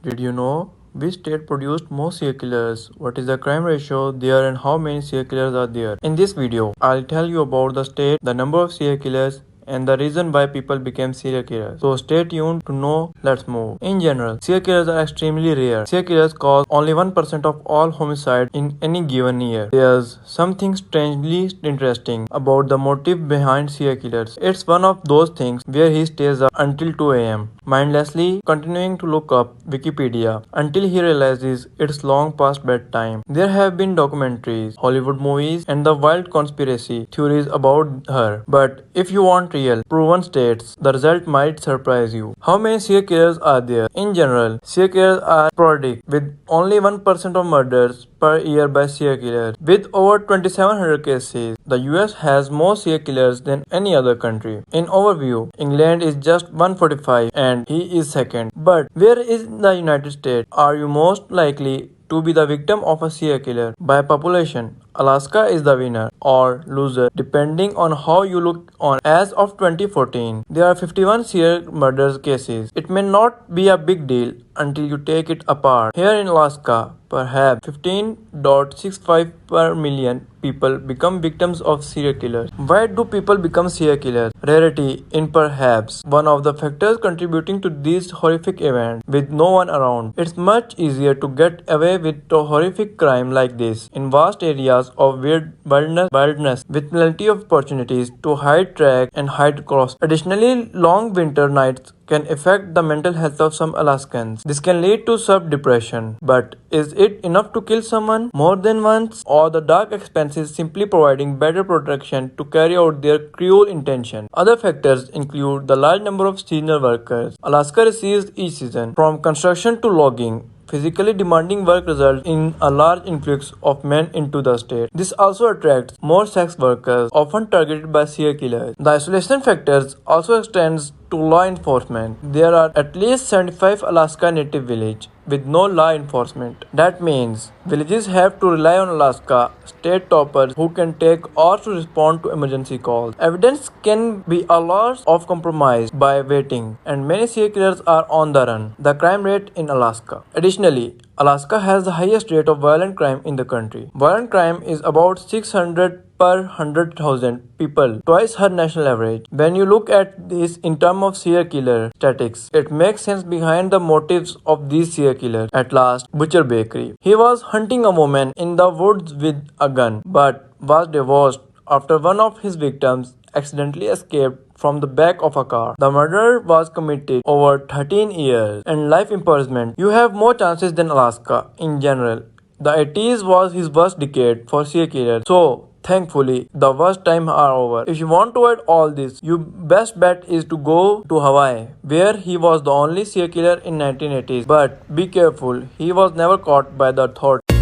Did you know which state produced most serial killers? What is the crime ratio there and how many serial killers are there? In this video, I'll tell you about the state, the number of serial killers, and the reason why people became serial killers. So stay tuned to know. Let's move. In general, serial killers are extremely rare. Serial killers cause only 1% of all homicide in any given year. There's something strangely interesting about the motive behind serial killers. It's one of those things where he stays up until 2 a.m. mindlessly continuing to look up Wikipedia until he realizes it's long past bedtime. There have been documentaries, Hollywood movies, and the wild conspiracy theories about her. But if you want real, proven states, the result might surprise you. How many serial killers are there? In general, serial killers are sporadic, with only 1% of murders per year by serial killers. With over 2,700 cases, the US has more serial killers than any other country. In overview, England is just 145 and he is second. But where is the United States? Are you most likely to be the victim of a serial killer? By population, Alaska is the winner or loser depending on how you look on. As of 2014, there are 51 serial murder cases. It may not be a big deal until you take it apart. Here in Alaska, perhaps 15.65 per million people become victims of serial killers. Why do people become serial killers? Rarity in perhaps one of the factors contributing to these horrific events. With no one around, it's much easier to get away with a horrific crime like this in vast areas of wilderness with plenty of opportunities to hide track and hide cross. Additionally, long winter nights can affect the mental health of some Alaskans. This can lead to self-depression. But is it enough to kill someone more than once? Or the dark expenses simply providing better protection to carry out their cruel intention? Other factors include the large number of seasonal workers Alaska receives each season. From construction to logging, physically demanding work results in a large influx of men into the state. This also attracts more sex workers, often targeted by serial killers. The isolation factors also extends to law enforcement. There are at least 75 Alaska Native villages with no law enforcement. That means villages have to rely on Alaska state toppers who can take or to respond to emergency calls. Evidence can be a loss of compromise by waiting, and many serial killers are on the run. The crime rate in Alaska. Additionally, Alaska has the highest rate of violent crime in the country. Violent crime is about 600 per 100,000 people, twice her national average. When you look at this in terms of serial killer statistics, it makes sense behind the motives of these serial killers. At last, Butcher Bakery. He was hunting a woman in the woods with a gun, but was divorced after one of his victims accidentally escaped from the back of a car. The murder was committed over 13 years and life imprisonment. You have more chances than Alaska in general. The 80s was his worst decade for serial killers. So, thankfully, the worst time are over. If you want to avoid all this, your best bet is to go to Hawaii, where he was the only serial killer in 1980s. But be careful, he was never caught by the authorities.